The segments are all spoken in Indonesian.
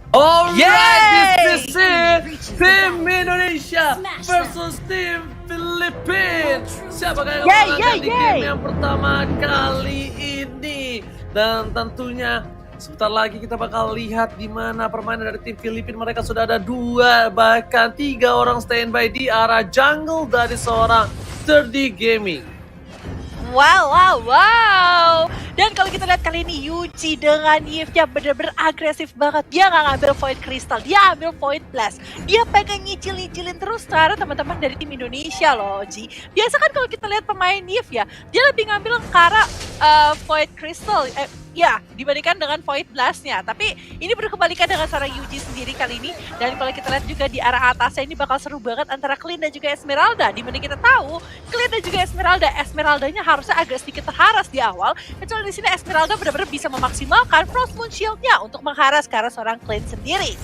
Alright, this is Tim Indonesia versus Tim Filipina. Siapa yang menang di game yang pertama kali ini? Dan tentunya sebentar lagi kita bakal lihat di mana permainan dari tim Filipina. Mereka sudah ada 2 bahkan 3 orang standby di arah jungle dari seorang 3D Gaming. Wow. Dan kalau kita lihat kali ini Yuji dengan Yves-nya bener-bener agresif banget. Dia nggak ngambil Void Crystal, dia ambil Void Blast. Dia pengen nyicil-nyicilin terus cara teman-teman dari tim Indonesia loh, Ji. Biasa kan kalau kita lihat pemain Yves ya, dia lebih ngambil ke arah Void Crystal. Ya, dibandingkan dengan Void Blast-nya. Tapi ini berkebalikan dengan seorang Yuji sendiri kali ini. Dan kalau kita lihat juga di arah atasnya ini bakal seru banget antara Clean dan juga Esmeralda. Dimana kita tahu Clean dan juga Esmeraldanya harusnya agak sedikit terharas di awal. Kecuali di sini Esmeralda benar-benar bisa memaksimalkan Frost Moon Shield-nya untuk mengharas ke arah seorang Clean sendiri.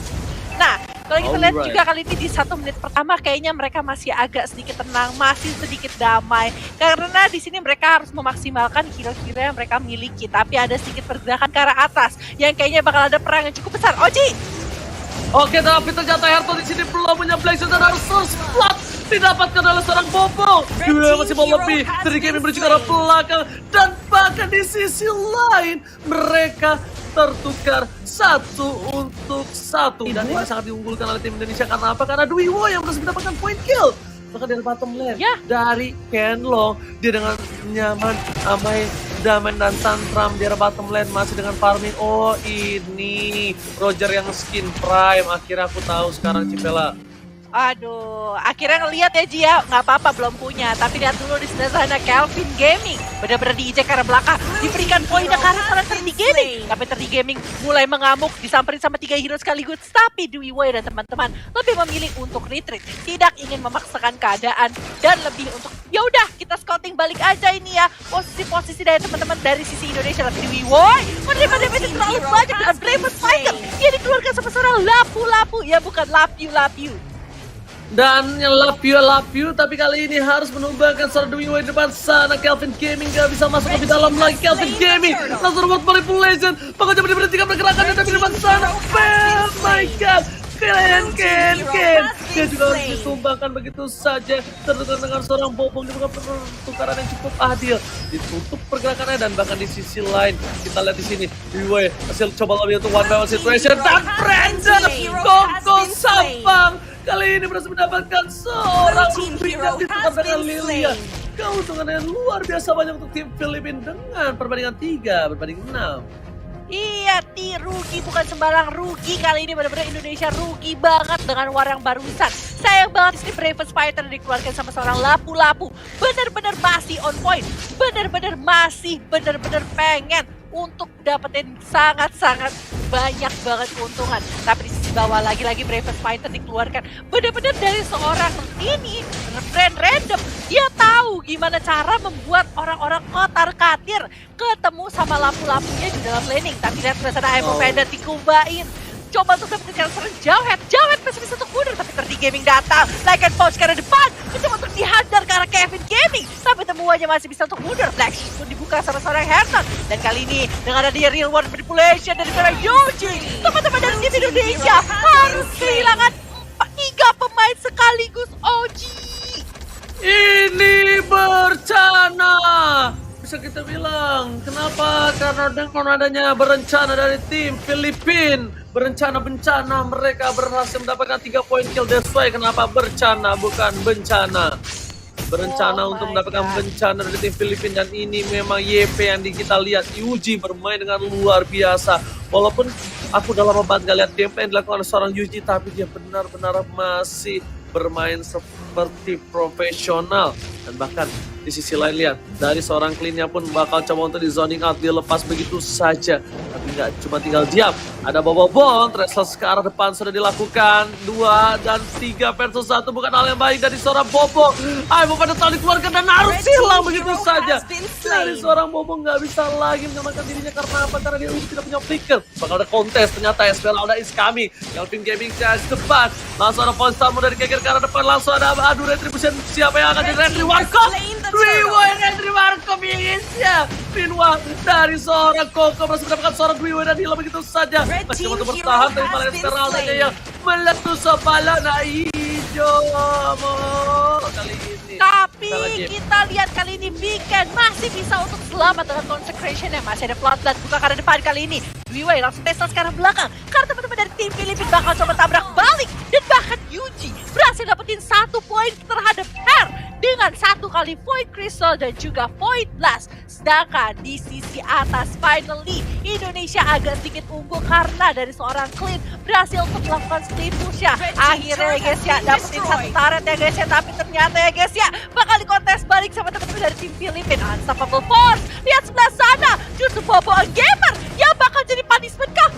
Nah, kalau kita lihat juga kali ini di 1 menit pertama kayaknya mereka masih agak sedikit tenang, masih sedikit damai. Karena di sini mereka harus memaksimalkan hero-hero yang mereka miliki. Tapi ada sedikit pergerakan ke arah atas yang kayaknya bakal ada perang yang cukup besar. Oji! Oke, tapi ternyata Herto di sini belum punya Black Shot dan harus splat didapatkan oleh seorang Bobo. Dia masih mau lebih dari game menuju ke arah belakang dan bahkan di sisi lain mereka tertukar 1-1 dan ini sangat diunggulkan oleh tim Indonesia karena apa? Karena Dwi Wo yang berhasil mendapatkan point kill. Bahkan dari bottom lane dari Kenlong, dia dengan nyaman, damai dan tantram di bottom lane masih dengan farming. Oh ini Roger yang skin prime, akhirnya aku tahu sekarang Cipela. Aduh, akhirnya ngeliat ya Ji ya, nggak apa-apa belum punya. Tapi lihat dulu di sebelah sana Kelvin Gaming benar-benar diinjek ke arah belakang, diberikan poinnya ke arah seorang 3D Gaming. Tapi 3D Gaming mulai mengamuk, disamperin sama 3 hero sekaligus. Tapi Dwi Wei dan teman-teman lebih memilih untuk retreat, tidak ingin memaksakan keadaan dan lebih untuk ya udah kita scouting balik aja ini ya posisi-posisi dari teman-teman dari sisi Indonesia. Tapi Dwi Wei menerima damage terlalu banyak dan Bravest Fighter dia dikeluarkan sama seorang lapu-lapu, ya bukan love you. Dan yang love you, tapi kali ini harus menumbangkan seorang Dwi Wei di depan sana. Kelvin Gaming gak bisa masuk lebih dalam lagi. Kelvin Gaming langsung buat manipulation. Pengaja berhentikan pergerakannya tapi di depan sana. Oh my god, Ken. Dia juga harus ditumbangkan begitu saja. Tertukar dengan seorang Bobong. Dia bukan pertukaran yang cukup adil. Ditutup pergerakannya dan bahkan di sisi lain kita lihat di sini Dwi Wei hasil coba lebih untuk one by one situation dan Brandon Koko Sampang kali ini berhasil mendapatkan seorang Rubik ditukar dengan Lilia. Keuntungan yang luar biasa banyak untuk tim Filipina dengan perbandingan 3 berbanding 6. Iya, rugi bukan sembarang rugi. Kali ini benar-benar Indonesia rugi banget dengan war yang barusan. Sayang banget di Bravest Fighter dikeluarkan sama seorang lapu-lapu. Benar-benar masih on point. Benar-benar pengen untuk dapetin sangat-sangat banyak banget keuntungan. Tapi di sisi bawah lagi-lagi Bravest Fighter dikeluarkan benar-benar dari seorang ini brand random. Dia tahu gimana cara membuat orang-orang kotar-katir ketemu sama lapu-lapunya di dalam laning. Tapi lihat ke sana Emo Pendant dikubain. Coba untuk dapetin seorang Jauhead masih bisa untuk mundur, tapi 3D Gaming datang. Like and Pouch ke arah depan, mencoba untuk dihadar ke arah Kevin Gaming. Tapi temuannya masih bisa untuk mundur. Black Sheep pun dibuka sama seorang Herson. Dan kali ini dengan adanya real world manipulation dari seorang Yuji, teman-teman dari tim Indonesia harus kehilangan 3 pemain sekaligus. Oji, ini bencana. Bisa kita bilang, kenapa? Karena dengan adanya berencana dari tim Filipina, bencana mereka berhasil mendapatkan 3 poin kill. That's why kenapa berencana bukan bencana. Berencana untuk mendapatkan bencana dari tim Filipina dan ini memang YP yang kita lihat Yuji bermain dengan luar biasa. Walaupun aku udah lama banget gak lihat gameplay yang dilakukan oleh seorang Yuji, tapi dia benar-benar masih bermain seperti profesional. Dan bahkan di sisi lain lihat dari seorang Clean-nya pun bakal coba untuk di zoning out, dia lepas begitu saja. Tapi nggak cuma tinggal diam, ada Bobon, Restless ke arah depan sudah dilakukan. 2 dan 3 versus 1 bukan hal yang baik dari seorang Bobo. Ayo pada tahun dikeluarkan dan harus hilang begitu saja. Dari seorang Bobo nggak bisa lagi menyelamatkan dirinya karena apa? Karena dia tidak punya flicker. Bakal ada kontes ternyata Esmeralda is coming. Kelvin Gaming charge depan. Langsung ada voice tamu dari Geger ke arah depan. Langsung ada adu retribution. Siapa yang akan di retribution? Dwi Henry Marco Indonesia. Meanwhile, dari seorang Koko berhasil mendapatkan seorang Dwi dan hilang begitu saja. Masih untuk bertahan dari malah Esmeralda yang meletus kepala hijau kali ini. Tapi kita lihat kali ini Weekend masih bisa untuk selamat dengan consecration-nya. Masih ada Floodlight buka ke arah depan kali ini. Dwi langsung Tesla sekarang belakang. Karena teman-teman dari tim Filipina bakal coba tabrak balik. Dan bahkan Yuji berhasil dapetin 1 poin terhadap Her. Dengan 1 kali Void Crystal dan juga Void Blast. Sedangkan di sisi atas finally Indonesia agak sedikit unggul karena dari seorang Clean berhasil untuk melakukan split push-nya. Akhirnya ya guys ya dapetin 1 turret ya guys ya. Tapi ternyata ya guys ya bakal dikontes balik sama teman-teman dari tim Filipina. Unstoppable Force. Lihat sebelah sana justru Bobo Gamer yang bakal jadi punishment kah?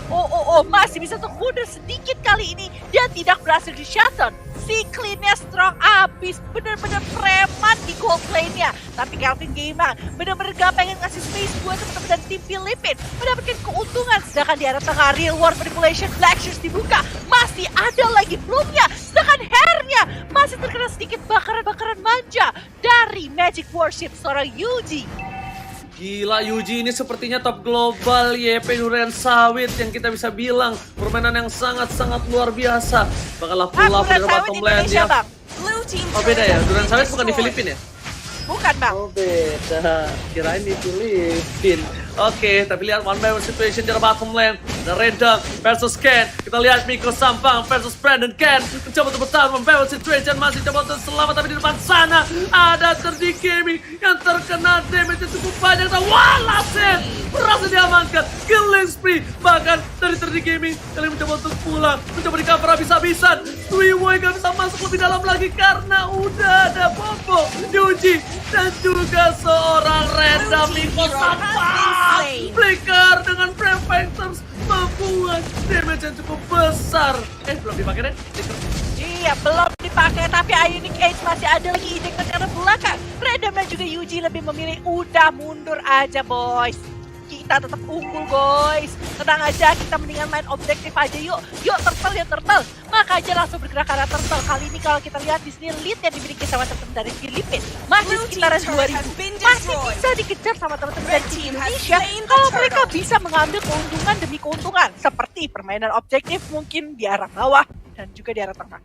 Masih bisa untuk mundur sedikit kali ini dan tidak berhasil di shutdown. Si Clean-nya strong abis, bener-bener preman di gold lane-nya. Tapi Kelvin Gaming bener-bener gak pengen ngasih space buat teman-teman dari tim Filipina mendapatkan keuntungan. Sedangkan di arah tengah Real World Manipulation Black Shoes dibuka, masih ada lagi Bloom-nya. Sedangkan Hair-nya masih terkena sedikit bakaran-bakaran manja dari Magic Worship seorang Yuji. Gila, Yuji ini sepertinya top global YP durian sawit yang kita bisa bilang permainan yang sangat-sangat luar biasa. Bakal lapu-lapu dari bottom lane dia. Oh beda ya, durian sawit bukan di Filipina ya? Bukan bang. Oh beda, kirain di Filipina. Oke, tapi lihat one by one situation di bottom lane. Ada Redang versus Ken. Kita lihat Miko Sampang versus Brandon Ken. Mencoba untuk bertahan one by one situation. Masih coba untuk selamat, tapi di depan sana ada 3D Gaming yang terkena damage yang cukup banyak. Walaset berhasil diamankan. Killing spree. Bahkan dari 3D Gaming kalian mencoba untuk pulang. Mencoba di cover habis-habisan. Dwi gak bisa masuk lebih dalam lagi karena udah ada Bobo, Yuji, dan juga seorang Redang Miko Sampang. Flicker dengan Brave Fighters membuat damage yang cukup besar. Belum dipakai deh. Iya, belum dipakai, tapi Ionic Age masih ada lagi ejector ke arah belakang. Redam dan juga Yuji lebih memilih udah mundur aja boys. Kita tetap unggul guys. Tenang aja, kita mendingan main objektif aja yuk. Yuk turtle. Makanya langsung bergerak ke arah turtle. Kali ini kalau kita lihat di sini lead yang dimiliki sama teman-teman dari Filipina masih sekitaran 2000. Masih bisa dikejar sama teman-teman dari tim Indonesia kalau mereka bisa mengambil keuntungan demi keuntungan. Seperti permainan objektif mungkin di arah bawah dan juga di arah tengah.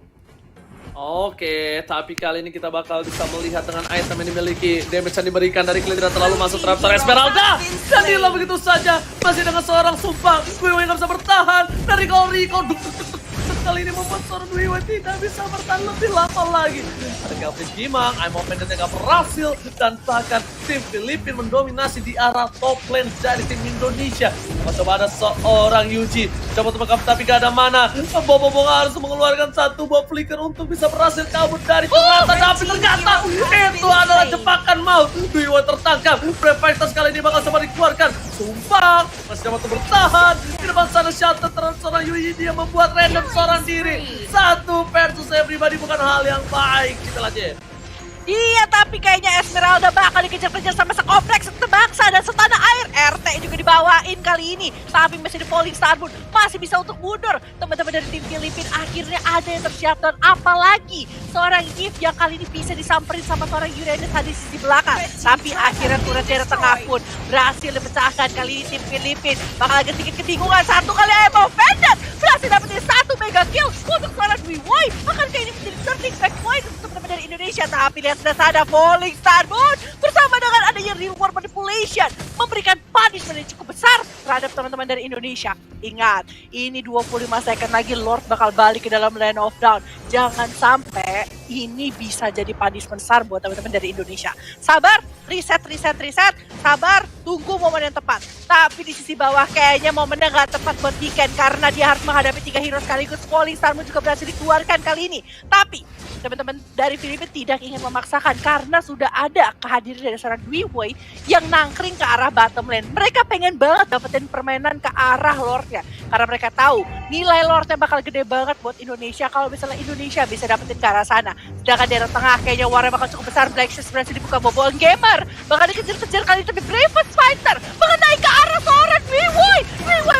Oke, tapi kali ini kita bakal bisa melihat dengan item yang dimiliki. Damage yang diberikan dari Clean tidak terlalu masuk Raptor Esmeralda. Dan hilang begitu saja. Masih dengan seorang sumpah. Dwi nggak bisa bertahan. Dari Rico kali ini membuat seorang Dwi tidak bisa bertahan lebih lama lagi. Ada Kelvin Gimang, I'm Open dan gak berhasil. Dan bahkan tim Filipina mendominasi di arah top lane dari tim Indonesia. Coba ada seorang Yuji. Coba untuk backup tapi gak ada mana. Bobo harus mengeluarkan 1 buah flicker untuk bisa berhasil kabur dari ternyata. Tapi ternyata itu adalah jebakan maut. Dwi tertangkap. Brave Fighters kali ini bakal coba dikeluarkan. Sumpah, masih dapat bertahan. Di depan sana Shutter terhadap seorang Yuji. Dia membuat random seorang diri. 1 versus everybody bukan hal yang baik. Kita lanjut. Iya, tapi kayaknya Esmeralda bakal dikejar-kejar sama sekompleks, sebangsa dan setanah air. RT juga dibawain kali ini. Tapi masih di Falling Star Moon masih bisa untuk mundur. Teman-teman dari tim Filipina akhirnya ada yang tershutdown. Apalagi seorang Gift yang kali ini bisa disamperin sama seorang Uranus di sisi belakang. Tapi akhirnya turret dari tengah pun berhasil dipecahkan kali ini tim Filipina. Bakal agak sedikit kebingungan. 1 kali Emo Vendor berhasil dapetin 1 mega kill untuk seorang Dwi. Akankah ini menjadi turning back point untuk teman-teman dari Indonesia? Tapi lihat sudah ada Falling Star Moon bersama dengan adanya Real World Manipulation memberikan punishment yang cukup besar terhadap teman-teman dari Indonesia. Ingat, ini 25 second lagi Lord bakal balik ke dalam Land of Dawn. Jangan sampai ini bisa jadi punishment besar buat teman-teman dari Indonesia. Sabar, reset. Sabar, tunggu momen yang tepat. Tapi di sisi bawah kayaknya momennya nggak tepat buat Weekend karena dia harus menghadapi 3 hero sekaligus. Falling Star Moon juga berhasil dikeluarkan kali ini. Tapi teman-teman dari Filipina tidak ingin memaksakan karena sudah ada kehadiran dari seorang Dwi yang nangkring ke arah bottom lane. Mereka pengen banget dapetin permainan ke arah Lordnya karena mereka tahu nilai Lordnya bakal gede banget buat Indonesia kalau misalnya Indonesia bisa dapetin ke arah sana. Sedangkan di arah tengah kayaknya warna bakal cukup besar. Black Shoes berhasil dibuka Bobo Gamer. Bakal dikejar-kejar kali itu di Bravest Fighter. Bakal naik ke arah seorang Dwi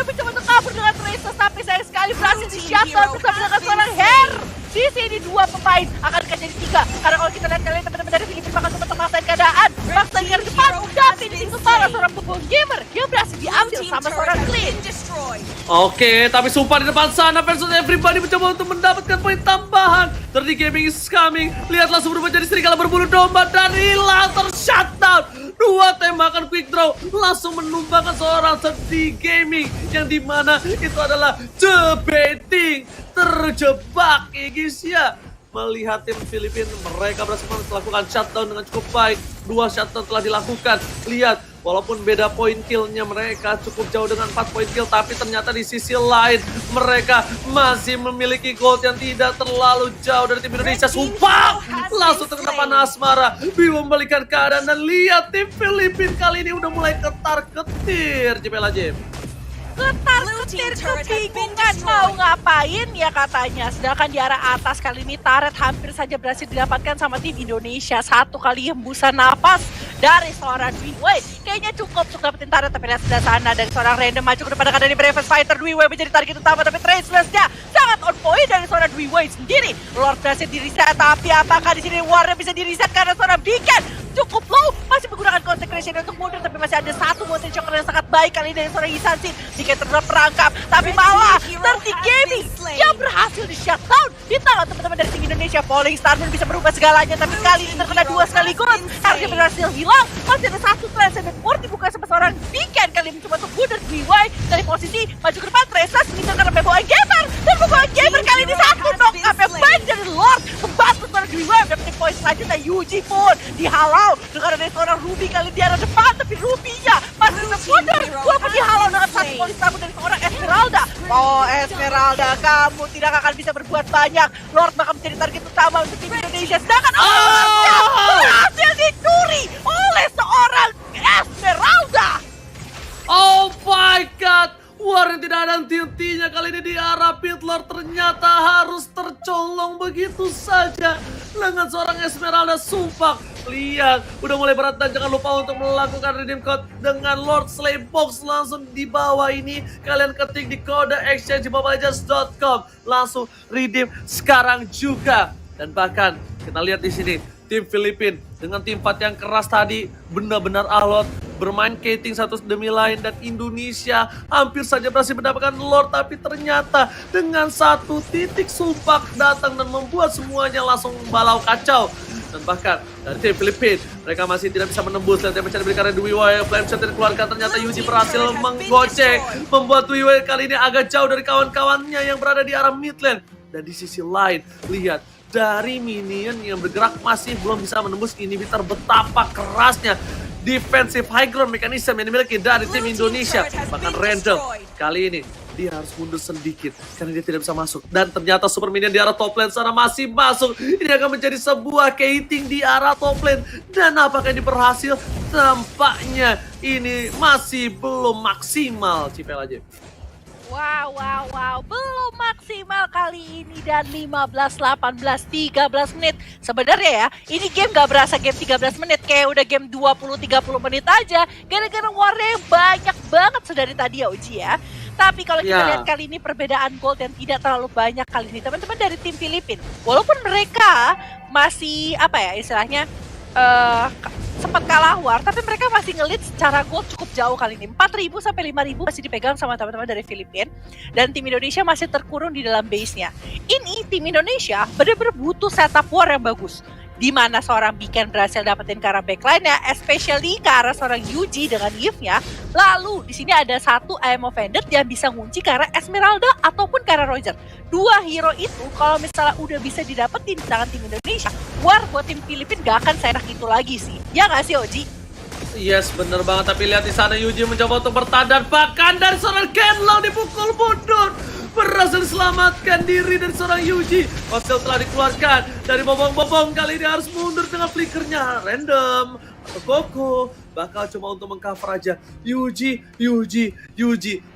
mencoba untuk kabur dengan Tracer tapi sayang sekali berhasil di shutdown bersama dengan seorang Hair. sisi ini 2 pemain akan jadi 3. Karena kalau kita lihat kalian teman-teman dari Filipina bakal coba memaksain keadaan. Maksain ke depan, tapi di situ salah seorang pembom gamer yang berhasil diambil sama seorang Clean. Oke, tapi sumpah di depan sana versus everybody mencoba untuk mendapatkan poin tambahan. 3D Gaming is coming. Lihat langsung berubah jadi serigala berbulu domba dan hilang tershutdown. 2 tembakan quick draw langsung menumbangkan seorang 3D Gaming yang dimana itu adalah debating terjebak ya guys ya. Melihat tim Filipina, mereka berhasil melakukan shutdown dengan cukup baik. 2 shutdown telah dilakukan. Lihat, walaupun beda poin killnya mereka cukup jauh dengan 4 poin kill, tapi ternyata di sisi lain mereka masih memiliki gold yang tidak terlalu jauh dari tim Indonesia. Sumpah, langsung terkena panah asmara. Bimo membalikan keadaan dan lihat tim Filipina kali ini udah mulai ketar-ketir. Jepel aja. Ketar-ketir kebingungan mau ngapain ya katanya. Sedangkan di arah atas kali ini turret hampir saja berhasil didapatkan sama tim Indonesia. 1 kali hembusan napas dari seorang Dwyway. Kayaknya cukup untuk dapetin turret, tapi lihat sebelah sana dari seorang random maju ke depan akan dari Bravest Fighter. Dwyway menjadi target utama, tapi Traceless-nya sangat on point dari seorang Dwyway sendiri. Lord berhasil di-reset, tapi apakah di sini Warrior bisa di-reset karena seorang Beacon cukup low, masih menggunakan Consecration untuk mundur, tapi masih ada 1 motion shocker yang sangat baik kali ini dari seorang Isansi. Jika terperangkap, tapi malah 3D Gaming yang berhasil di shutdown di tangan teman-teman dari tim Indonesia. Falling Star pun bisa merubah segalanya, tapi kali ini terkena 2 sekaligus. Harusnya berhasil hilang, masih ada 1 Transcendent Ward dibuka sama seorang Beacon. Kali ini mencoba untuk mundur Dwyway dari posisi maju ke depan. Traceless meninggalkan pembawa gamer, dan pembawa gamer kali ini 1 knock-up yang baik dari Lord membantu seorang Dwyway mendapat poin selanjutnya. Yuji pun dihalau dengan ada seorang Ruby kali di arah depan, tapi Ruby-nya masih bisa mundur walaupun dihalau dengan 1 polis tabung dari seorang Esmeralda. Oh Esmeralda, kamu tidak akan bisa berbuat banyak. Lord bakal menjadi target utama untuk tim Indonesia, sedangkan berhasil dicuri oleh seorang Esmeralda. Oh my god, war yang tidak ada henti-hentinya kali ini di arah Pitlord ternyata harus tercolong begitu saja dengan seorang Esmeralda. Sumpah, lihat udah mulai berat dan jangan lupa untuk melakukan redeem code dengan Lord Slay Box langsung di bawah ini. Kalian ketik di kode exchange mobilelegends.com, langsung redeem sekarang juga. Dan bahkan kita lihat di sini tim Filipina dengan tim fight yang keras tadi benar-benar alot bermain Kating satu demi lain, dan Indonesia hampir saja berhasil mendapatkan Lord, tapi ternyata dengan 1 titik Supak datang dan membuat semuanya langsung balau kacau. Dan bahkan dari tim Filipina mereka masih tidak bisa menembus. Lihat yang mencari karena Dwyway flame shot dikeluarkan, ternyata Yuji berhasil menggocek, membuat Dwyway kali ini agak jauh dari kawan-kawannya yang berada di arah mid lane. Dan di sisi lain lihat dari minion yang bergerak masih belum bisa menembus inhibitor. Betapa kerasnya defensive high ground mechanism yang dimiliki dari tim Indonesia. Bahkan Randall kali ini dia harus mundur sedikit karena dia tidak bisa masuk. Dan ternyata super minion di arah top lane sana masih masuk. Ini akan menjadi sebuah Kating di arah top lane. Dan apakah ini berhasil? Tampaknya ini masih belum maksimal. Cipel aja. Wow, belum maksimal kali ini, dan 15, 18, 13 menit. Sebenarnya ya, ini game gak berasa game 13 menit, kayak udah game 20-30 menit aja. Gara-gara warnya yang banyak banget sedari tadi ya Uji ya. Tapi kalau kita lihat kali ini perbedaan gold yang tidak terlalu banyak kali ini teman-teman dari tim Filipina. Walaupun mereka masih apa ya istilahnya sempat kalah war, tapi mereka masih ngelit secara gold cukup jauh kali ini. 4.000 sampai 5.000 masih dipegang sama teman-teman dari Filipina, dan tim Indonesia masih terkurung di dalam base-nya. Ini tim Indonesia benar-benar butuh setup war yang bagus, di mana seorang Beacon berhasil dapetin ke arah backline-nya, especially ke arah seorang Yuji dengan Eve-nya. Lalu di sini ada 1 IM Offended yang bisa ngunci ke arah Esmeralda ataupun ke arah Roger. 2 hero itu kalau misalnya udah bisa didapetin di tangan tim Indonesia, war buat tim Filipina gak akan seenak itu lagi sih. Ya gak sih Oji? Yes, bener banget. Tapi lihat di sana Yuji mencoba untuk bertahan, bahkan dari seorang Kenlo dipukul mundur. Berhasil diselamatkan diri dari seorang Yuji. Hostel telah dikeluarkan dari bobong-bobong. Kali ini harus mundur dengan flickernya. Random atau Koko bakal cuma untuk mengcover aja Yuji.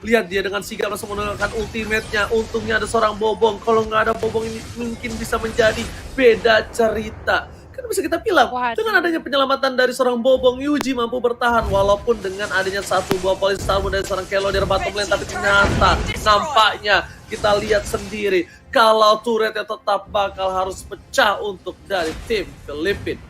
Lihat dia dengan sigap langsung menggunakan ultimate-nya. Untungnya ada seorang bobong. Kalau nggak ada bobong ini mungkin bisa menjadi beda cerita. Kan bisa kita bilang, dengan adanya penyelamatan dari seorang bobong, Yuji mampu bertahan walaupun dengan adanya 1 buah polis salvo dari seorang Kelo di bottom lane, tapi ternyata nampaknya kita lihat sendiri kalau turretnya tetap bakal harus pecah untuk dari tim Filipina.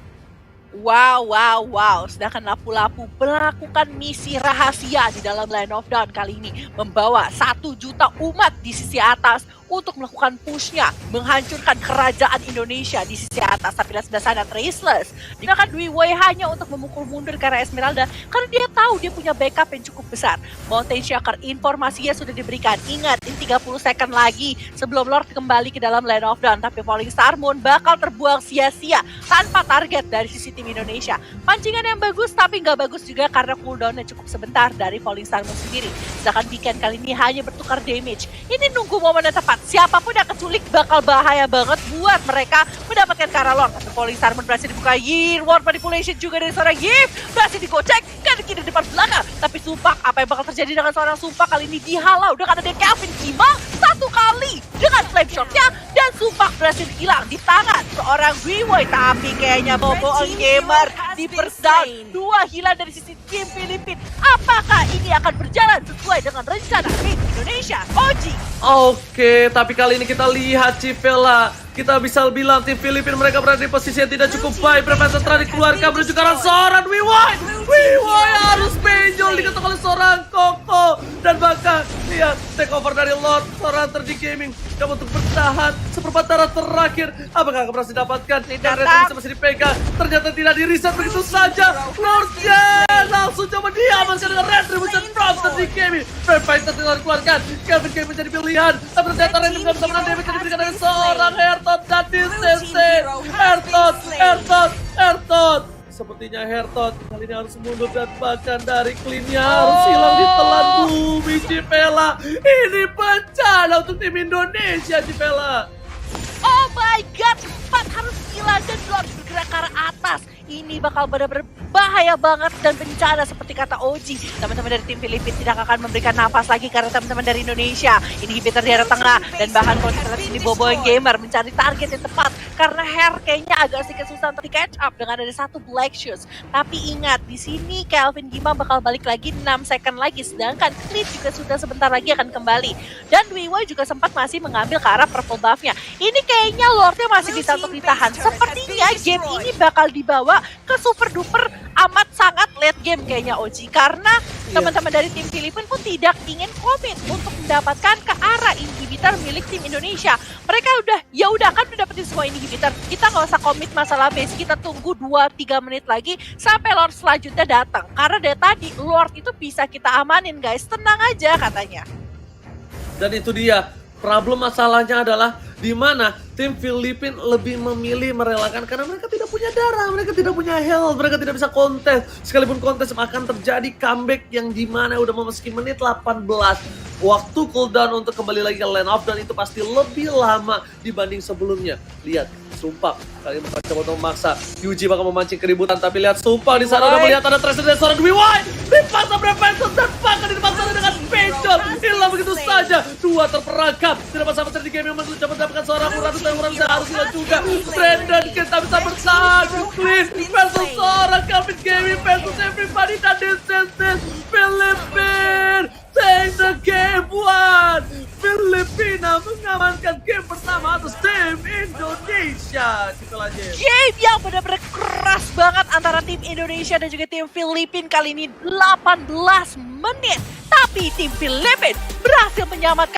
Wow. Sedangkan Lapu-Lapu melakukan misi rahasia di dalam Land of Dawn kali ini. Membawa 1 juta umat di sisi atas untuk melakukan pushnya, menghancurkan kerajaan Indonesia di sisi atas. Tapi sebelah sana Traceless digunakan Dwi Wei hanya untuk memukul mundur ke arah Esmeralda karena dia tahu dia punya backup yang cukup besar. Mountain Shaker informasinya sudah diberikan. Ingat, ini 30 second lagi sebelum Lord kembali ke dalam Land of Dawn. Tapi Falling Star Moon bakal terbuang sia-sia tanpa target dari sisi tim Indonesia. Pancingan yang bagus tapi nggak bagus juga karena cooldownnya cukup sebentar dari Falling Star Moon sendiri. Sedangkan Weekend kali ini hanya bertukar damage. Ini nunggu momen yang tepat. Siapapun yang keculik bakal bahaya banget buat mereka mendapatkan Karalon. Tapi Falling Star Moon berhasil dibuka. Year War Manipulation juga dari seorang Yip. Berhasil digocek kan kiri depan belakang. Tapi Sumpah, apa yang bakal terjadi dengan seorang Sumpah kali ini dihalau dengan ada Kelvin Kima 1 kali dengan flame shotnya, dan Sumpah berhasil hilang di tangan seorang Wiwoy. Tapi kayaknya Boboon Gamer di first down, 2 hilang dari sisi tim Filipina. Apakah ini akan berjalan sesuai dengan rencana tim Indonesia? Oji. Oke, tapi kali ini kita lihat Civela. Kita bisa bilang tim Filipina mereka berada di posisi yang tidak cukup baik. Prevention telah dikeluarkan menuju ke arah seorang Wiwoy. Wiwoy harus benjol diketok oleh seorang Koko. Dan bahkan lihat take over dari Lord seorang Terdi Gaming. Kamu untuk bertahan seperempat darah terakhir. Apakah akan berhasil didapatkan? Tidak masih dipegang. Ternyata tidak di reset begitu saja. Lordnya langsung coba diamankan dengan Retribution from Terdi Gaming. Prevention telah dikeluarkan. Kelvin Gaming menjadi pilihan. Tapi ternyata Random gak bisa menang damage yang diberikan dari seorang Hertot dan Dissense. Hertot. Sepertinya Hertot kali ini harus mundur dan bahkan dari cleannya harus hilang di telan bumi Civela. Ini bencana untuk tim Indonesia Civela. Oh my god, 4 harus hilang dan Lord bergerak ke arah atas. Ini bakal benar-benar bahaya banget dan bencana seperti kata Oji. Teman-teman dari tim Filipina tidak akan memberikan nafas lagi karena teman-teman dari Indonesia inhibitor di arah tengah. Dan bahkan kalau kita lihat ini Boboon Gamer mencari target yang tepat karena Hair kayaknya agak sedikit susah untuk di catch up dengan ada 1 Black Shoes. Tapi ingat, di sini Kelvin Gima bakal balik lagi 6 second lagi, sedangkan Cliff juga sudah sebentar lagi akan kembali. Dan Wiwoy juga sempat masih mengambil ke arah purple buff-nya. Ini kayaknya Lordnya masih bisa untuk ditahan. Sepertinya game ini bakal dibawa ke super duper amat sangat late game kayaknya Oji, karena teman-teman dari tim Filipina pun tidak ingin komit untuk mendapatkan ke arah inhibitor milik tim Indonesia. Mereka udah kan udah dapetin semua inhibitor, kita nggak usah komit masalah base, kita tunggu 2-3 menit lagi sampai Lord selanjutnya datang, karena dari tadi Lord itu bisa kita amanin guys, tenang aja katanya. Dan itu dia problem, masalahnya adalah di mana tim Filipina lebih memilih merelakan karena mereka tidak punya darah, mereka tidak punya health, mereka tidak bisa kontes. Sekalipun kontes akan terjadi comeback yang dimana udah memasuki menit 18. Waktu cooldown untuk kembali lagi ke Land of Dawn itu pasti lebih lama dibanding sebelumnya. Lihat, Sumpah kali ini coba untuk memaksa. Yuji bakal memancing keributan, tapi lihat Sumpah di sana udah melihat ada Tracer dan seorang Dwi Wei. Dipaksa Prevention dan bahkan dipaksa dengan benjol. Hilang begitu saja. 2 terperangkap. Tidak sampai Terdi Gaming mencoba mendapatkan seorang Uranus dan Uranus harus hilang juga. Brandon kita bisa bertahan. Clean versus seorang Kelvin Gaming versus everybody dan Dissense. Filipina take the game 1. Filipina mengamankan game pertama atas tim Indonesia. Game yang benar-benar keras banget antara tim Indonesia dan juga tim Filipina kali ini 18 menit. Tapi tim Filipina berhasil menyelamatkan